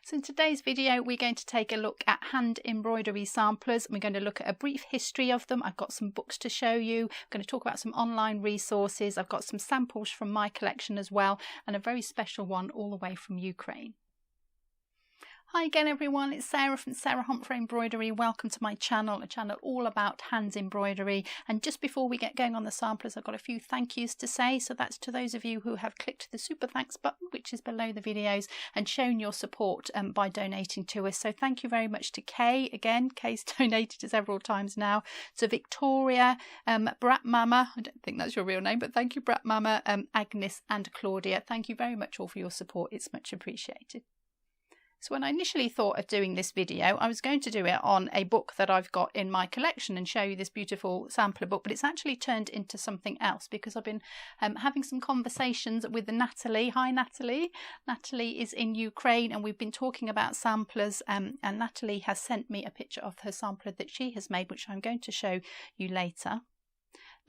So in today's video we're going to take a look at hand embroidery samplers. We're going to look at a brief history of them. I've got some books to show you. I'm going to talk about some online resources. I've got some samples from my collection as well, and a very special one all the way from Ukraine. Hi again everyone, it's Sarah from Sarah Homfray Embroidery. Welcome to my channel, a channel all about hand embroidery. And just before we get going on the samplers, I've got a few thank yous to say. So that's to those of you who have clicked the super thanks button, which is below the videos, and shown your support by donating to us. So thank you very much to Kay. Again, Kay's donated several times now. To Victoria, Brat Mama, I don't think that's your real name, but thank you Brat Mama, Agnes and Claudia. Thank you very much all for your support. It's much appreciated. So when I initially thought of doing this video, I was going to do it on a book that I've got in my collection and show you this beautiful sampler book, but it's actually turned into something else because I've been having some conversations with Natalie. Hi Natalie. Natalie is in Ukraine and we've been talking about samplers, and Natalie has sent me a picture of her sampler that she has made, which I'm going to show you later.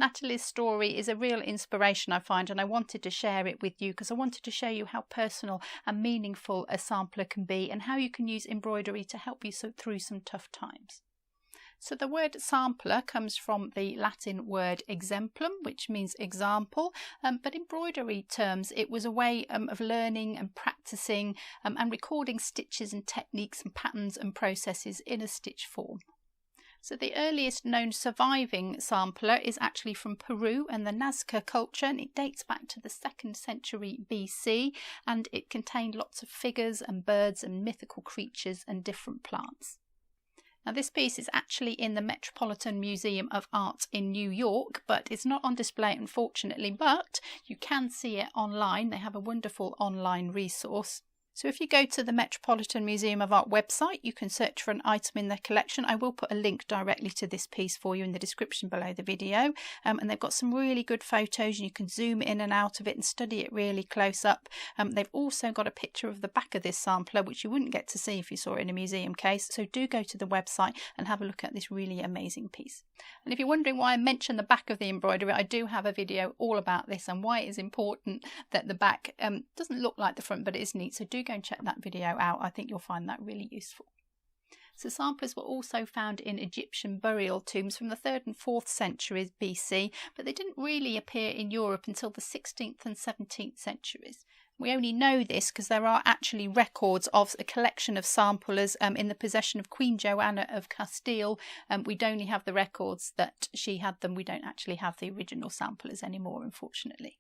Natalie's story is a real inspiration, I find, and I wanted to share it with you because I wanted to show you how personal and meaningful a sampler can be and how you can use embroidery to help you through some tough times. So the word sampler comes from the Latin word exemplum, which means example, but embroidery terms, it was a way of learning and practicing and recording stitches and techniques and patterns and processes in a stitch form. So the earliest known surviving sampler is actually from Peru and the Nazca culture, and it dates back to the 2nd century BC, and it contained lots of figures and birds and mythical creatures and different plants. Now this piece is actually in the Metropolitan Museum of Art in New York, but it's not on display unfortunately, but you can see it online. They have a wonderful online resource. So if you go to the Metropolitan Museum of Art website, you can search for an item in their collection. I will put a link directly to this piece for you in the description below the video. And they've got some really good photos and you can zoom in and out of it and study it really close up. They've also got a picture of the back of this sampler, which you wouldn't get to see if you saw it in a museum case. So do go to the website and have a look at this really amazing piece. And if you're wondering why I mentioned the back of the embroidery, I do have a video all about this and why it is important that the back doesn't look like the front, but it is neat. So do go and check that video out. I think you'll find that really useful. So samplers were also found in Egyptian burial tombs from the 3rd and 4th centuries BC, but they didn't really appear in Europe until the 16th and 17th centuries. We only know this because there are actually records of a collection of samplers in the possession of Queen Joanna of Castile. We'd only have the records that she had them. We don't actually have the original samplers anymore, unfortunately.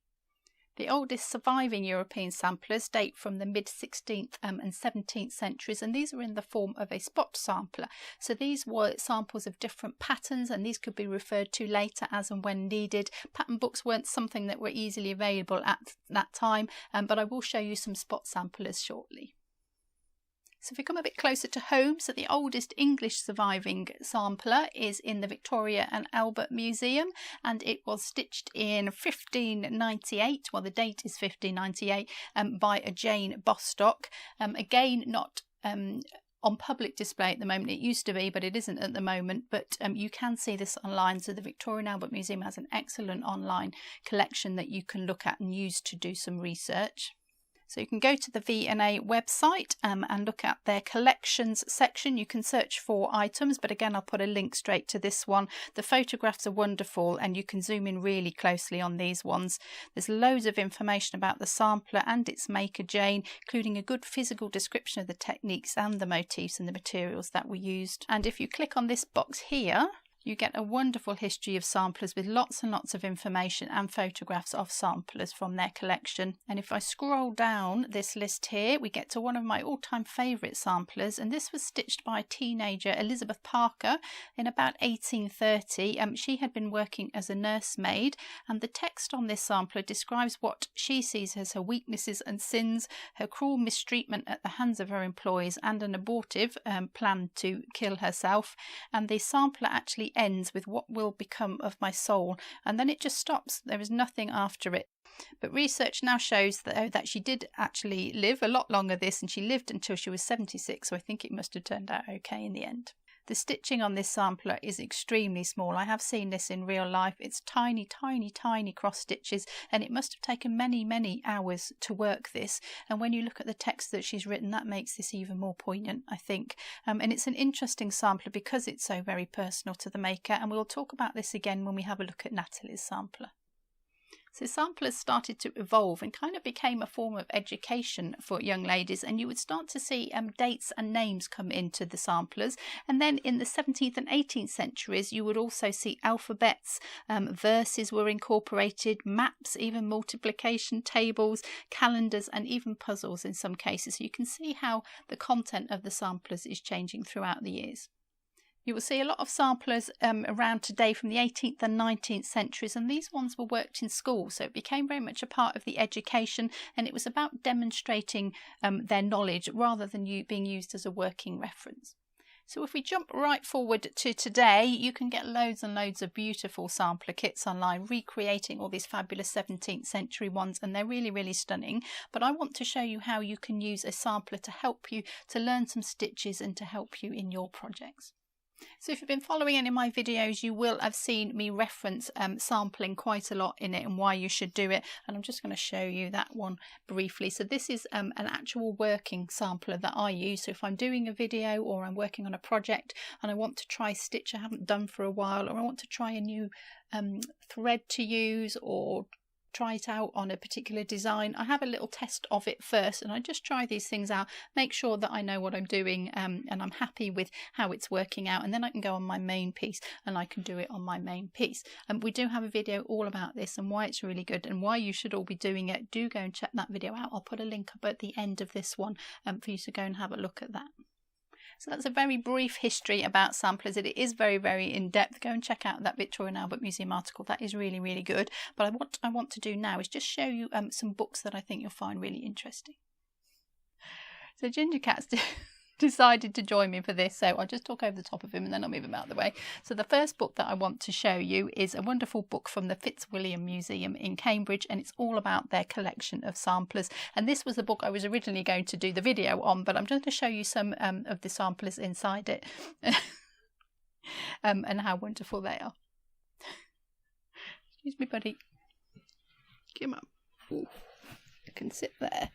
The oldest surviving European samplers date from the mid-16th and 17th centuries, and these were in the form of a spot sampler. So these were samples of different patterns, and these could be referred to later as and when needed. Pattern books weren't something that were easily available at that time, but I will show you some spot samplers shortly. So if we come a bit closer to home, so the oldest English surviving sampler is in the Victoria and Albert Museum, and it was stitched in 1598, well the date is 1598, by a Jane Bostock. Again, not on public display at the moment. It used to be, but it isn't at the moment, but you can see this online. So the Victoria and Albert Museum has an excellent online collection that you can look at and use to do some research. So you can go to the V&A website and look at their collections section. You can search for items, but again, I'll put a link straight to this one. The photographs are wonderful and you can zoom in really closely on these ones. There's loads of information about the sampler and its maker, Jane, including a good physical description of the techniques and the motifs and the materials that were used. And if you click on this box here, you get a wonderful history of samplers with lots and lots of information and photographs of samplers from their collection. And if I scroll down this list here, we get to one of my all-time favourite samplers, and this was stitched by a teenager, Elizabeth Parker, in about 1830. She had been working as a nursemaid, and the text on this sampler describes what she sees as her weaknesses and sins, her cruel mistreatment at the hands of her employees, and an abortive plan to kill herself. And the sampler actually ends with "what will become of my soul," and then it just stops. There is nothing after it. But research now shows that she did actually live a lot longer this, and she lived until she was 76, so I think it must have turned out okay in the end. The stitching on this sampler is extremely small. I have seen this in real life. It's tiny, tiny, tiny cross stitches, and it must have taken many, many hours to work this. And when you look at the text that she's written, that makes this even more poignant, I think. And it's an interesting sampler because it's so very personal to the maker, and we'll talk about this again when we have a look at Natalie's sampler. So samplers started to evolve and kind of became a form of education for young ladies, and you would start to see dates and names come into the samplers. And then in the 17th and 18th centuries you would also see alphabets, verses were incorporated, maps, even multiplication tables, calendars, and even puzzles in some cases. So you can see how the content of the samplers is changing throughout the years. You will see a lot of samplers around today from the 18th and 19th centuries, and these ones were worked in school, so it became very much a part of the education, and it was about demonstrating their knowledge rather than being used as a working reference. So if we jump right forward to today, you can get loads and loads of beautiful sampler kits online, recreating all these fabulous 17th century ones, and they're really, really stunning. But I want to show you how you can use a sampler to help you to learn some stitches and to help you in your projects. So if you've been following any of my videos, you will have seen me reference sampling quite a lot in it and why you should do it. And I'm just going to show you that one briefly. So this is an actual working sampler that I use. So if I'm doing a video or I'm working on a project and I want to try stitch I haven't done for a while, or I want to try a new thread to use or try it out on a particular design, I have a little test of it first, and I just try these things out, make sure that I know what I'm doing and I'm happy with how it's working out, and then I can go on my main piece and I can do it on my main piece. And we do have a video all about this and why it's really good and why you should all be doing it. Do go and check that video out. I'll put a link up at the end of this one for you to go and have a look at that. So that's a very brief history about samplers. It is very, very in-depth. Go and check out that Victoria and Albert Museum article. That is really, really good. But what I want to do now is just show you some books that I think you'll find really interesting. So Ginger Cat's decided to join me for this, so I'll just talk over the top of him and then I'll move him out of the way. So the first book that I want to show you is a wonderful book from the Fitzwilliam Museum in Cambridge, and it's all about their collection of samplers. And this was the book I was originally going to do the video on, but I'm going to show you some of the samplers inside it and how wonderful they are. Excuse me, buddy. Come on. Ooh, you can sit there.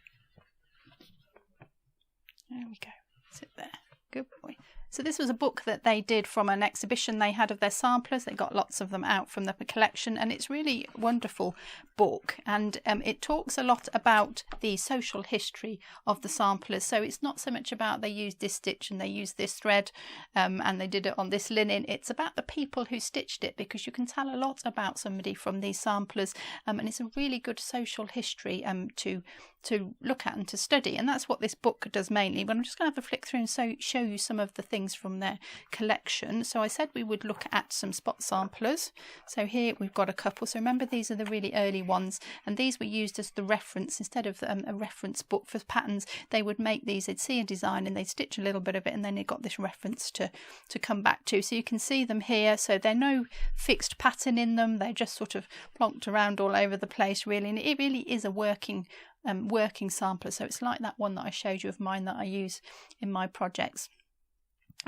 There we go. Sit there. Good boy. So this was a book that they did from an exhibition they had of their samplers. They got lots of them out from the collection, and it's really a wonderful book, and it talks a lot about the social history of the samplers. So it's not so much about they used this stitch and they used this thread and they did it on this linen. It's about the people who stitched it, because you can tell a lot about somebody from these samplers, and it's a really good social history to look at and to study, and that's what this book does mainly. But I'm just going to have a flick through and show you some of the things from their collection. So I said we would look at some spot samplers. So here we've got a couple. So remember, these are the really early ones, and these were used as the reference. Instead of a reference book for patterns, they would make these, they'd see a design and they'd stitch a little bit of it, and then they got this reference to come back to. So you can see them here. So they're no fixed pattern in them, they're just sort of plonked around all over the place, really, and it really is a working sampler. So it's like that one that I showed you of mine that I use in my projects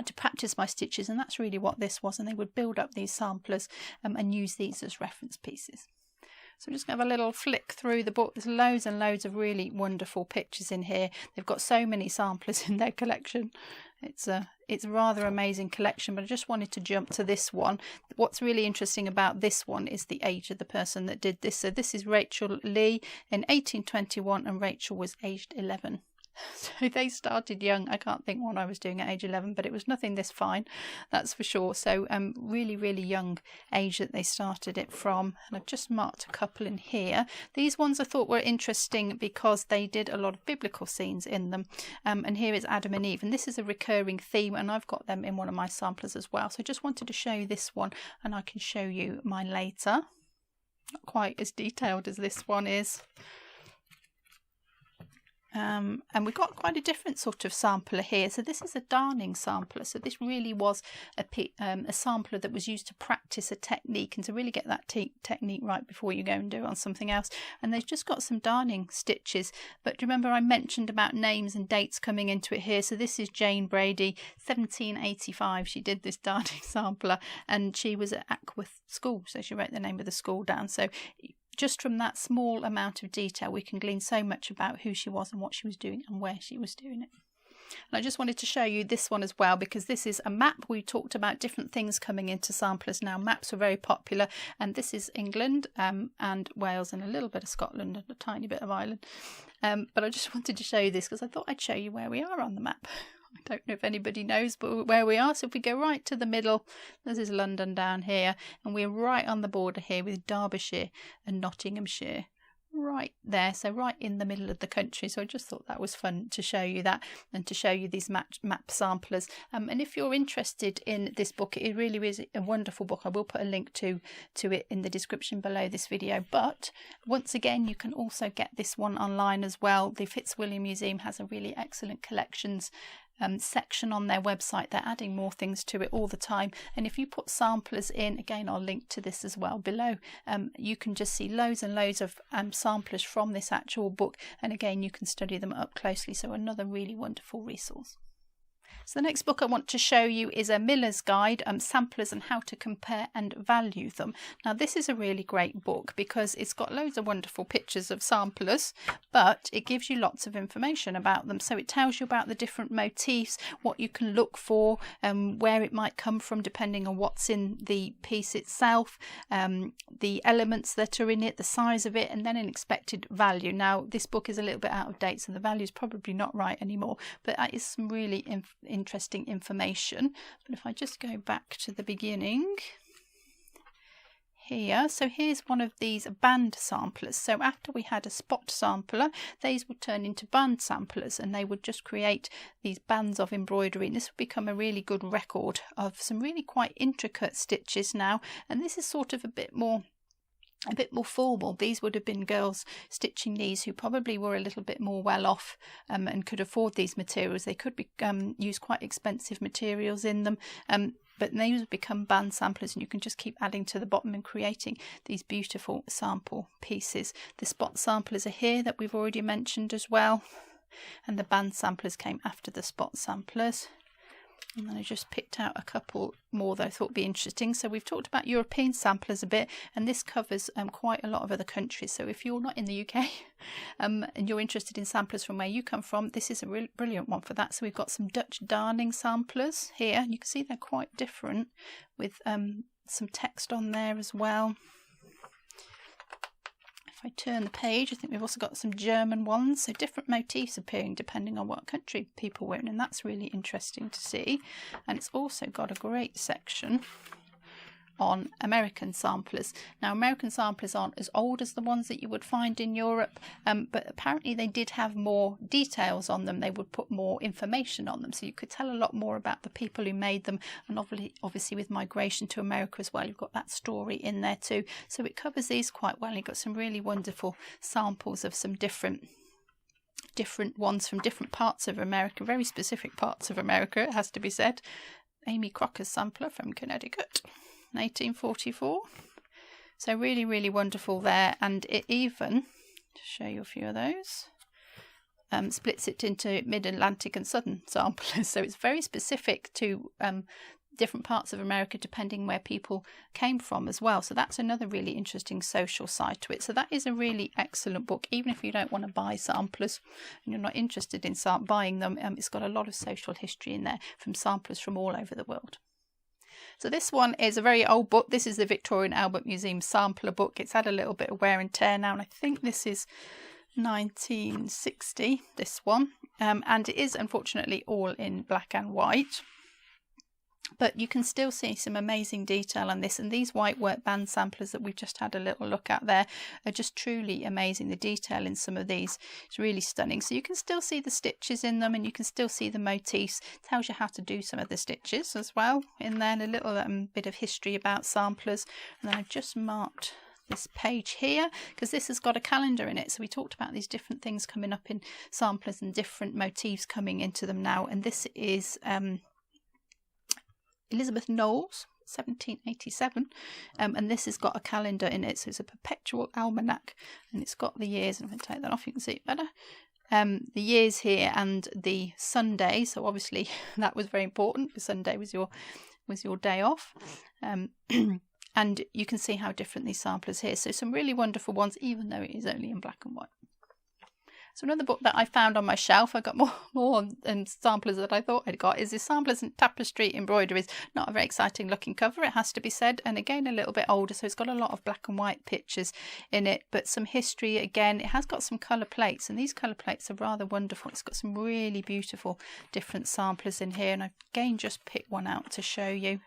to practice my stitches, and that's really what this was. And they would build up these samplers and use these as reference pieces. So I'm just going to have a little flick through the book. There's loads and loads of really wonderful pictures in here. They've got so many samplers in their collection. It's a rather amazing collection, but I just wanted to jump to this one. What's really interesting about this one is the age of the person that did this. So this is Rachel Lee in 1821, and Rachel was aged 11. So they started young. I can't think what I was doing at age 11, but it was nothing this fine, that's for sure. So really, really young age that they started it from. And I've just marked a couple in here. These ones I thought were interesting because they did a lot of biblical scenes in them. And here is Adam and Eve, and this is a recurring theme, and I've got them in one of my samplers as well. So I just wanted to show you this one, and I can show you mine later. Not quite as detailed as this one is. And we've got quite a different sort of sampler here. So this is a darning sampler. So this really was a sampler that was used to practice a technique and to really get that technique right before you go and do it on something else. And they've just got some darning stitches. But do you remember I mentioned about names and dates coming into it here? So this is Jane Brady, 1785. She did this darning sampler, and she was at Ackworth School. So she wrote the name of the school down. So just from that small amount of detail, we can glean so much about who she was and what she was doing and where she was doing it. And I just wanted to show you this one as well, because this is a map. We talked about different things coming into samplers now. Maps were very popular, and this is England and Wales and a little bit of Scotland and a tiny bit of Ireland. But I just wanted to show you this because I thought I'd show you where we are on the map. I don't know if anybody knows where we are. So if we go right to the middle, this is London down here, and we're right on the border here with Derbyshire and Nottinghamshire. Right there, so right in the middle of the country. So I just thought that was fun to show you that and to show you these map samplers. And if you're interested in this book, it really is a wonderful book. I will put a link to it in the description below this video. But once again, you can also get this one online as well. The Fitzwilliam Museum has a really excellent collections section on their website. They're adding more things to it all the time, and if you put samplers in, again I'll link to this as well below, you can just see loads and loads of samplers from this actual book, and again you can study them up closely. So another really wonderful resource. So the next book I want to show you is a Miller's Guide, Samplers and How to Compare and Value Them. Now this is a really great book because it's got loads of wonderful pictures of samplers, but it gives you lots of information about them. So it tells you about the different motifs, what you can look for, where it might come from depending on what's in the piece itself, the elements that are in it, the size of it, and then an expected value. Now this book is a little bit out of date, so the value is probably not right anymore, but that is some really interesting information. But if I just go back to the beginning here, so here's one of these band samplers. So after we had a spot sampler, these would turn into band samplers, and they would just create these bands of embroidery, and this would become a really good record of some really quite intricate stitches now. And this is sort of a bit more formal. These would have been girls stitching these who probably were a little bit more well off and could afford these materials. They could use quite expensive materials in them, but these would become band samplers, and you can just keep adding to the bottom and creating these beautiful sample pieces. The spot samplers are here that we've already mentioned as well, and the band samplers came after the spot samplers. And then I just picked out a couple more that I thought would be interesting. So we've talked about European samplers a bit, and this covers quite a lot of other countries. So if you're not in the UK and you're interested in samplers from where you come from, this is a really brilliant one for that. So we've got some Dutch darning samplers here. You can see they're quite different with some text on there as well. If I turn the page, I think we've also got some German ones, so different motifs appearing depending on what country people were in, and that's really interesting to see. And it's also got a great section on American samplers. Now American samplers aren't as old as the ones that you would find in Europe, but apparently they did have more details on them. They would put more information on them, so you could tell a lot more about the people who made them, and obviously with migration to America as well, you've got that story in there too. So it covers these quite well. You've got some really wonderful samples of some different ones from different parts of America, very specific parts of America, it has to be said. Amy Crocker's sampler from Connecticut, 1844. So really, really wonderful there. And it even, to show you a few of those, splits it into mid-Atlantic and southern samplers. So it's very specific to different parts of America depending where people came from as well. So that's another really interesting social side to it. So that is a really excellent book, even if you don't want to buy samplers and you're not interested in buying them. It's got a lot of social history in there from samplers from all over the world. So this one is a very old book. This is the Victoria and Albert Museum sampler book. It's had a little bit of wear and tear now, and I think this is 1960, this one. And it is unfortunately all in black and white. But you can still see some amazing detail on this, and these white work band samplers that we've just had a little look at there are just truly amazing. The detail in some of these is really stunning. So you can still see the stitches in them, and you can still see the motifs. It tells you how to do some of the stitches as well in there, and a little bit of history about samplers. And then I've just marked this page here, because this has got a calendar in it. So we talked about these different things coming up in samplers and different motifs coming into them now. And this is Elizabeth Knowles, 1787, and this has got a calendar in it, so it's a perpetual almanac, and it's got the years, and if I take that off you can see it better, the years here and the Sunday. So obviously that was very important because Sunday was your day off, and you can see how different these samplers here. So some really wonderful ones, even though it is only in black and white. So another book that I found on my shelf, I got more samplers that I thought I'd got, is this Samplers and Tapestry Embroideries. Not a very exciting looking cover, it has to be said, and again a little bit older, so it's got a lot of black and white pictures in it, but some history again. It has got some colour plates, and these colour plates are rather wonderful. It's got some really beautiful different samplers in here, and I've again just picked one out to show you.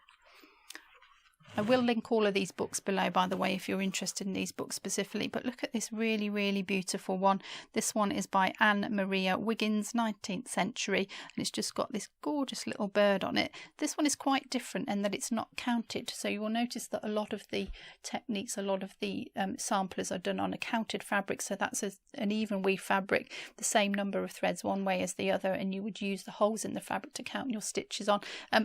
I will link all of these books below, by the way, if you're interested in these books specifically. But look at this really, really beautiful one. This one is by Anne Maria Wiggins, 19th century, and it's just got this gorgeous little bird on it. This one is quite different in that it's not counted. So you will notice that a lot of the techniques, a lot of the samplers are done on a counted fabric. So that's an even weave fabric, the same number of threads one way as the other, and you would use the holes in the fabric to count your stitches on.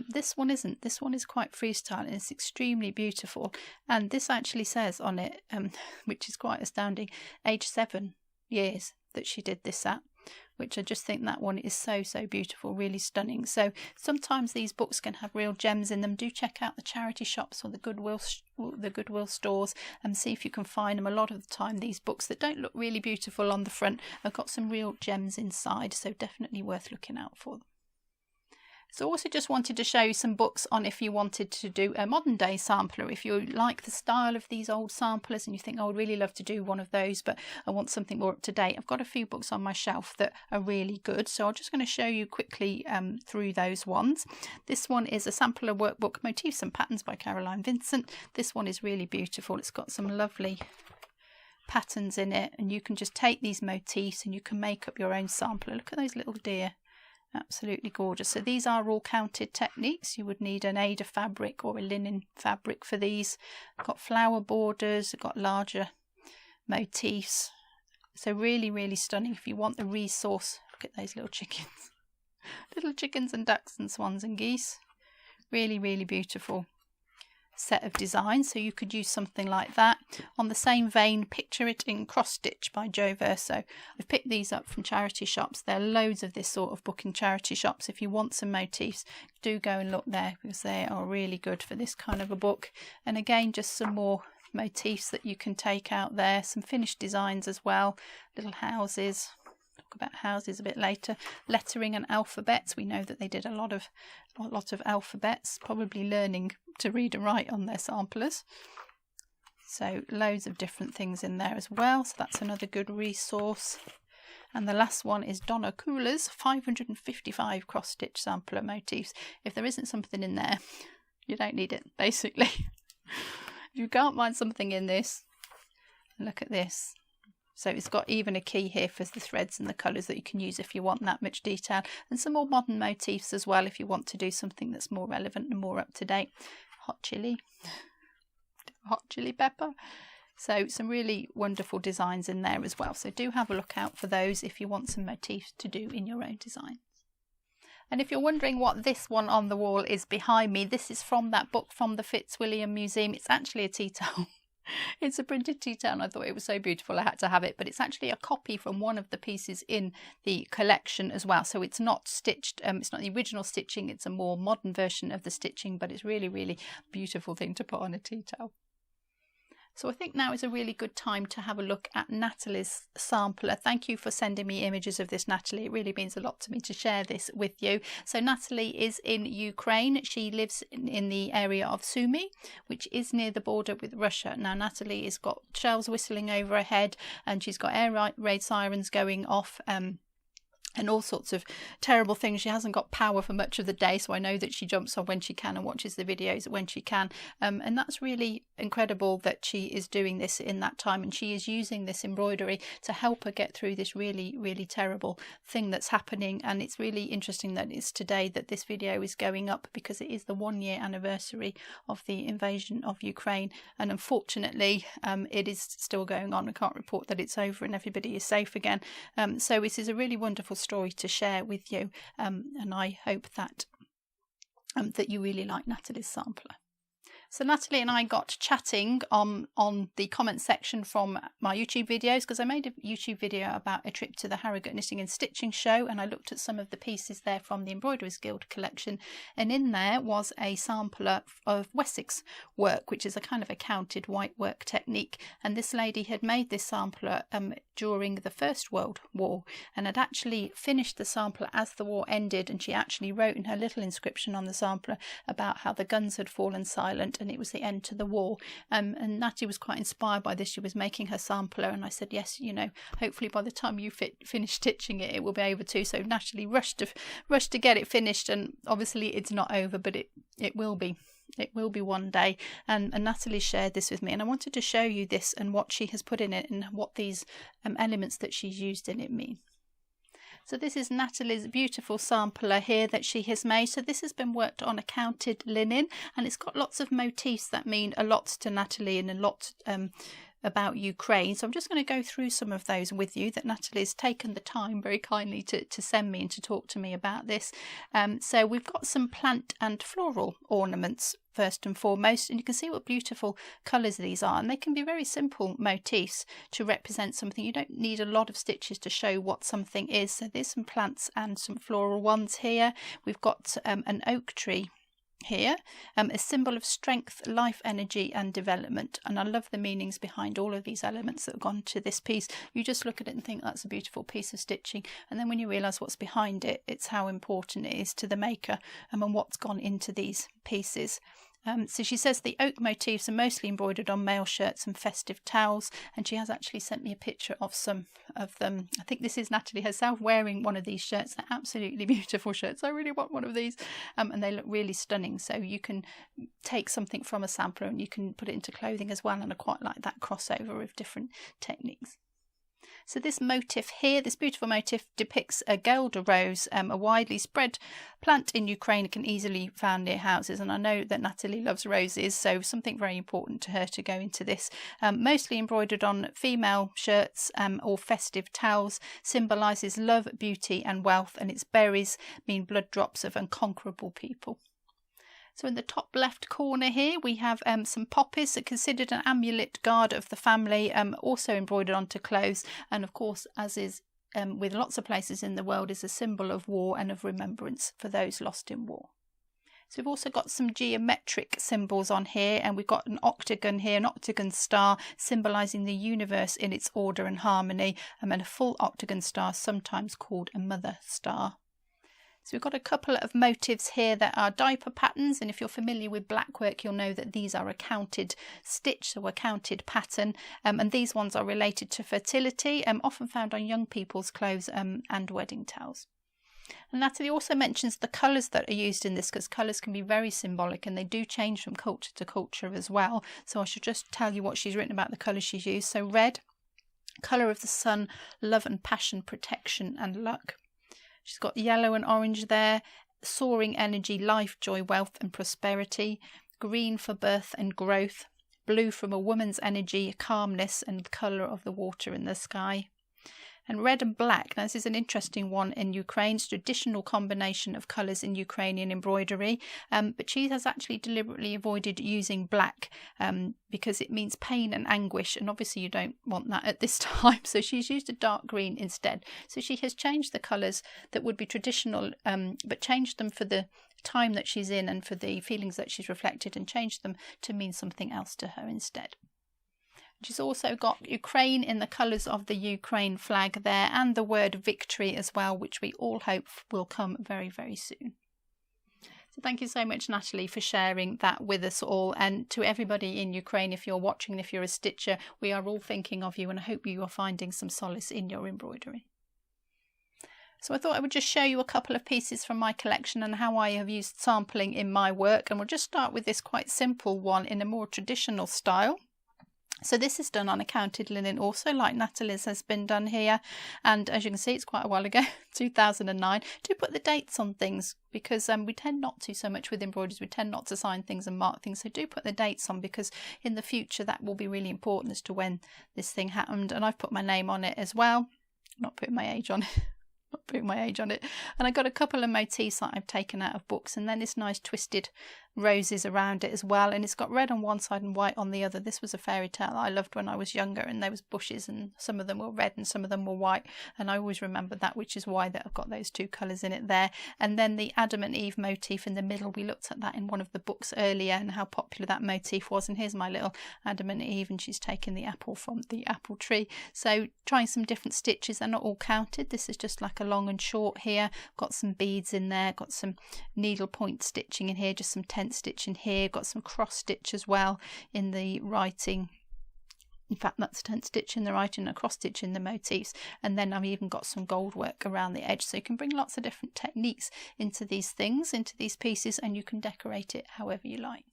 This one isn't. This one is quite freestyle, and it's extremely beautiful, and this actually says on it, which is quite astounding, age 7 years that she did this at, which I just think that one is so beautiful, really stunning. So sometimes these books can have real gems in them. Do check out the charity shops or the Goodwill stores and see if you can find them. A lot of the time these books that don't look really beautiful on the front have got some real gems inside, so definitely worth looking out for them. So I also just wanted to show you some books on if you wanted to do a modern day sampler. If you like the style of these old samplers and you think, oh, I'd really love to do one of those, but I want something more up to date, I've got a few books on my shelf that are really good. So I'm just going to show you quickly through those ones. This one is a sampler workbook, Motifs and Patterns by Caroline Vincent. This one is really beautiful. It's got some lovely patterns in it, and you can just take these motifs and you can make up your own sampler. Look at those little deer. Absolutely gorgeous. So these are all counted techniques. You would need an Aida fabric or a linen fabric for these. Got flower borders, got larger motifs. So really, really stunning. If you want the resource, look at those little chickens. Little chickens and ducks and swans and geese. Really, really beautiful set of designs, so you could use something like that. On the same vein, Picture It in Cross Stitch by Jo Verso. I've picked these up from charity shops. There are loads of this sort of book in charity shops. If you want some motifs, do go and look there, because they are really good for this kind of a book. And again, just some more motifs that you can take out there, some finished designs as well, little houses. Talk about houses a bit later. Lettering and alphabets. We know that they did a lot of alphabets, probably learning to read and write on their samplers. So loads of different things in there as well. So that's another good resource. And the last one is Donna Cooler's 555 cross-stitch sampler motifs. If there isn't something in there, you don't need it, basically. If you can't find something in this, look at this. So it's got even a key here for the threads and the colours that you can use if you want that much detail, and some more modern motifs as well if you want to do something that's more relevant and more up to date. Hot chili pepper. So some really wonderful designs in there as well. So do have a look out for those if you want some motifs to do in your own designs. And if you're wondering what this one on the wall is behind me, this is from that book from the Fitzwilliam Museum. It's actually a tea towel. It's a printed tea towel, and I thought it was so beautiful I had to have it, but it's actually a copy from one of the pieces in the collection as well. So it's not stitched, it's not the original stitching, it's a more modern version of the stitching, but it's really, really beautiful thing to put on a tea towel. So I think now is a really good time to have a look at Natalie's sampler. Thank you for sending me images of this, Natalie. It really means a lot to me to share this with you. So Natalie is in Ukraine. She lives in the area of Sumy, which is near the border with Russia. Now Natalie has got shells whistling over her head, and she's got air raid sirens going off and all sorts of terrible things. She hasn't got power for much of the day, so I know that she jumps on when she can and watches the videos when she can. And that's really incredible that she is doing this in that time, and she is using this embroidery to help her get through this really, really terrible thing that's happening. And it's really interesting that it's today that this video is going up, because it is the 1-year anniversary of the invasion of Ukraine, and unfortunately it is still going on. I can't report that it's over and everybody is safe again. So it is a really wonderful story to share with you, and I hope that that you really like Natalie's sampler. So Natalie and I got chatting on the comment section from my YouTube videos, because I made a YouTube video about a trip to the Harrogate Knitting and Stitching show, and I looked at some of the pieces there from the Embroiderers Guild collection, and in there was a sampler of Wessex work, which is a kind of a counted white work technique. And this lady had made this sampler during the First World War, and had actually finished the sampler as the war ended, and she actually wrote in her little inscription on the sampler about how the guns had fallen silent and it was the end to the war. And Natty was quite inspired by this. She was making her sampler, and I said, yes, you know, hopefully by the time you finish stitching it, it will be able to. So Natalie rushed to get it finished, and obviously it's not over, but it will be. It will be one day. And Natalie shared this with me, and I wanted to show you this and what she has put in it, and what these elements that she's used in it mean. So this is Natalie's beautiful sampler here that she has made. So this has been worked on a counted linen, and it's got lots of motifs that mean a lot to Natalie and a lot about Ukraine. So I'm just going to go through some of those with you that Natalie's taken the time very kindly to send me and to talk to me about this. So we've got some plant and floral ornaments first and foremost, and you can see what beautiful colours these are, and they can be very simple motifs to represent something. You don't need a lot of stitches to show what something is. So there's some plants and some floral ones here. We've got an oak tree here, a symbol of strength, life, energy and development. And I love the meanings behind all of these elements that have gone to this piece. You just look at it and think that's a beautiful piece of stitching, and then when you realise what's behind it, it's how important it is to the maker and what's gone into these pieces. So she says the oak motifs are mostly embroidered on mail shirts and festive towels, and she has actually sent me a picture of some of them. I think this is Natalie herself wearing one of these shirts. They're absolutely beautiful shirts. I really want one of these, and they look really stunning. So you can take something from a sampler and you can put it into clothing as well, and I quite like that crossover of different techniques. So this motif here, this beautiful motif, depicts a Guelder rose, a widely spread plant in Ukraine. It can easily be found near houses, and I know that Natalie loves roses, so something very important to her to go into this. Mostly embroidered on female shirts or festive towels, symbolises love, beauty and wealth, and its berries mean blood drops of unconquerable people. So in the top left corner here we have some poppies, considered an amulet guard of the family, also embroidered onto clothes, and of course, as is with lots of places in the world, is a symbol of war and of remembrance for those lost in war. So we've also got some geometric symbols on here, and we've got an octagon here, an octagon star symbolising the universe in its order and harmony, and a full octagon star sometimes called a mother star. So we've got a couple of motifs here that are diaper patterns, and if you're familiar with blackwork, you'll know that these are a counted stitch, so a counted pattern, and these ones are related to fertility, often found on young people's clothes and wedding towels. And Natalie also mentions the colours that are used in this, because colours can be very symbolic and they do change from culture to culture as well. So I should just tell you what she's written about the colours she's used. So red, colour of the sun, love and passion, protection and luck. She's got yellow and orange there, soaring energy, life, joy, wealth and prosperity. Green for birth and growth. Blue from a woman's energy, calmness and the colour of the water in the sky. And red and black. Now this is an interesting one in Ukraine's traditional combination of colours in Ukrainian embroidery, but she has actually deliberately avoided using black because it means pain and anguish, and obviously you don't want that at this time, so she's used a dark green instead. So she has changed the colours that would be traditional, but changed them for the time that she's in and for the feelings that she's reflected, and changed them to mean something else to her instead. She's also got Ukraine in the colours of the Ukraine flag there, and the word victory as well, which we all hope will come very, very soon. So thank you so much, Natalie, for sharing that with us all, and to everybody in Ukraine, if you're watching, if you're a stitcher, we are all thinking of you, and I hope you are finding some solace in your embroidery. So I thought I would just show you a couple of pieces from my collection and how I have used sampling in my work. And we'll just start with this quite simple one in a more traditional style. So this is done on a counted linen also, like Natalie's has been done here. And as you can see, it's quite a while ago, 2009. Do put the dates on things, because we tend not to so much with embroideries. We tend not to sign things and mark things. So do put the dates on, because in the future that will be really important as to when this thing happened. And I've put my name on it as well. Not putting my age on it. Putting my age on it. And I got a couple of motifs that I've taken out of books, and then this nice twisted roses around it as well, and it's got red on one side and white on the other. This was a fairy tale I loved when I was younger, and there was bushes and some of them were red and some of them were white, and I always remembered that, which is why that I've got those two colours in it there. And then the Adam and Eve motif in the middle, we looked at that in one of the books earlier and how popular that motif was, and here's my little Adam and Eve, and she's taking the apple from the apple tree. So trying some different stitches. They're not all counted, this is just like a long and short here. Got some beads in there, got some needlepoint stitching in here, just some tent stitch in here, got some cross stitch as well in the writing. In fact, that's tent stitch in the writing and a cross stitch in the motifs. And then I've even got some gold work around the edge, so you can bring lots of different techniques into these things, into these pieces, and you can decorate it however you like.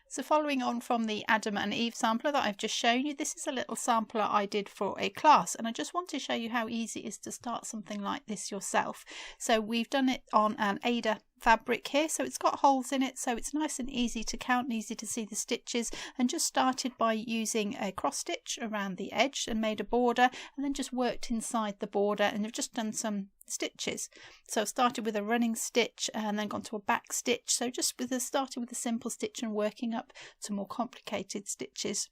So following on from the Adam and Eve sampler that I've just shown you, this is a little sampler I did for a class, and I just want to show you how easy it is to start something like this yourself. So we've done it on an Ada fabric here, so it's got holes in it, so it's nice and easy to count and easy to see the stitches, and just started by using a cross stitch around the edge and made a border, and then just worked inside the border, and I've just done some stitches. So I've started with a running stitch and then gone to a back stitch, so just started with a simple stitch and working up to more complicated stitches.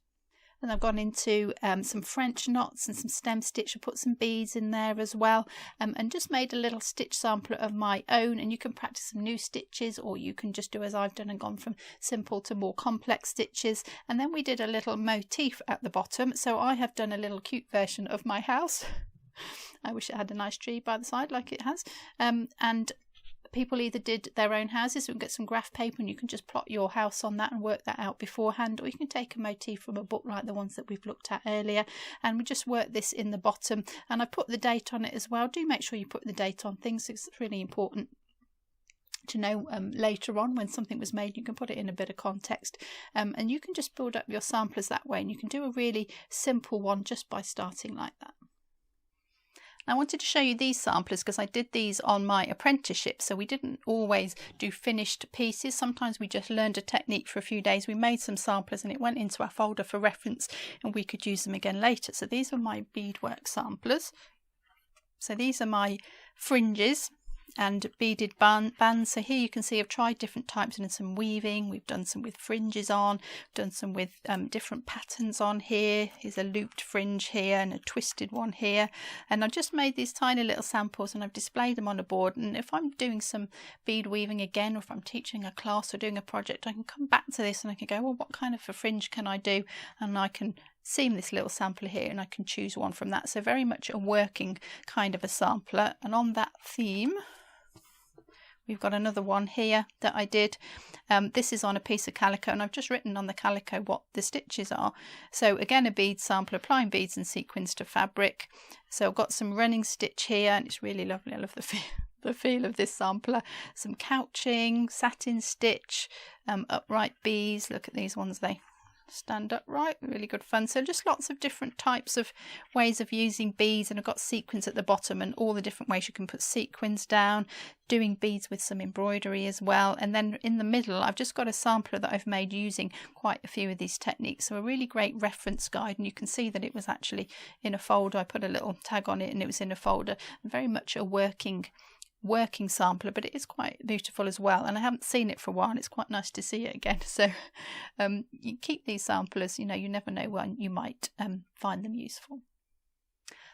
And I've gone into some French knots and some stem stitch. I put some beads in there as well, and just made a little stitch sampler of my own. And you can practice some new stitches, or you can just do as I've done and gone from simple to more complex stitches. And then we did a little motif at the bottom, so I have done a little cute version of my house. I wish it had a nice tree by the side like it has. And people either did their own houses, so you can get some graph paper and you can just plot your house on that and work that out beforehand, or you can take a motif from a book like the ones that we've looked at earlier, and we just work this in the bottom. And I put the date on it as well. Do make sure you put the date on things, it's really important to know later on when something was made. You can put it in a bit of context, and you can just build up your samplers that way, and you can do a really simple one just by starting like that. I wanted to show you these samplers because I did these on my apprenticeship, so we didn't always do finished pieces. Sometimes we just learned a technique for a few days. We made some samplers and it went into our folder for reference, and we could use them again later. So these are my beadwork samplers. So these are my fringes and beaded bands. So here you can see I've tried different types and some weaving. We've done some with fringes on, done some with different patterns on here. Here's a looped fringe here and a twisted one here, and I've just made these tiny little samples and I've displayed them on a board. And if I'm doing some bead weaving again, or if I'm teaching a class or doing a project, I can come back to this and I can go, well, what kind of a fringe can I do? And I can seam this little sampler here and I can choose one from that. So very much a working kind of a sampler. And on that theme, we've got another one here that I did. This is on a piece of calico, and I've just written on the calico what the stitches are. So again, a bead sampler, applying beads and sequins to fabric. So I've got some running stitch here, and it's really lovely. I love the feel of this sampler. Some couching, satin stitch, upright beads. Look at these ones, they stand upright, really good fun. So just lots of different types of ways of using beads, and I've got sequins at the bottom and all the different ways you can put sequins down, doing beads with some embroidery as well. And then in the middle I've just got a sampler that I've made using quite a few of these techniques, so a really great reference guide, and you can see that it was actually in a folder. I put a little tag on it and it was in a folder, and very much a working sampler, but it is quite beautiful as well, and I haven't seen it for a while and it's quite nice to see it again. So you keep these samplers, you know, you never know when you might find them useful.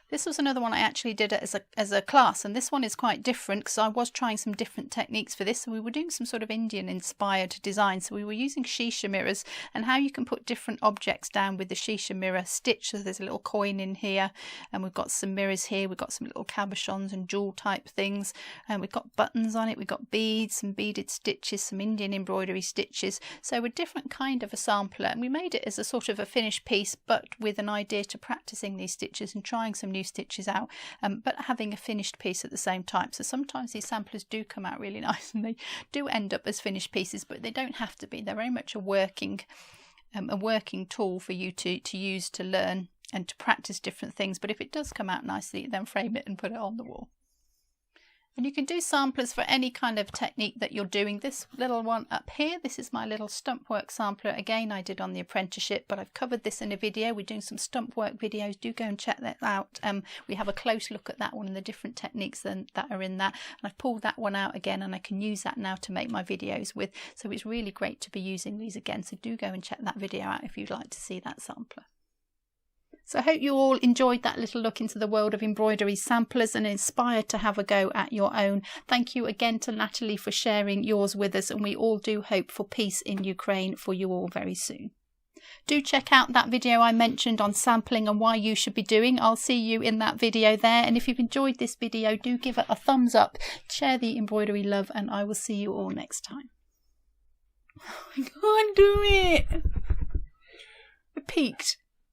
This was another one I actually did as a class, and this one is quite different because I was trying some different techniques for this. So we were doing some sort of Indian inspired design. So we were using shisha mirrors and how you can put different objects down with the shisha mirror stitch. So there's a little coin in here, and we've got some mirrors here. We've got some little cabochons and jewel type things, and we've got buttons on it. We've got beads, some beaded stitches, some Indian embroidery stitches. So a different kind of a sampler, and we made it as a sort of a finished piece, but with an idea to practicing these stitches and trying some new new stitches out, but having a finished piece at the same time. So sometimes these samplers do come out really nice and they do end up as finished pieces, but they don't have to be. They're very much a working tool for you to use to learn and to practice different things. But if it does come out nicely, then frame it and put it on the wall. And you can do samplers for any kind of technique that you're doing. This little one up here, this is my little stump work sampler. Again, I did on the apprenticeship, but I've covered this in a video. We're doing some stump work videos. Do go and check that out. We have a close look at that one and the different techniques that are in that. And I've pulled that one out again, and I can use that now to make my videos with. So it's really great to be using these again. So do go and check that video out if you'd like to see that sampler. So I hope you all enjoyed that little look into the world of embroidery samplers and inspired to have a go at your own. Thank you again to Natalie for sharing yours with us, and we all do hope for peace in Ukraine for you all very soon. Do check out that video I mentioned on sampling and why you should be doing. I'll see you in that video there. And if you've enjoyed this video, do give it a thumbs up, share the embroidery love, and I will see you all next time. I can't do it. I peaked.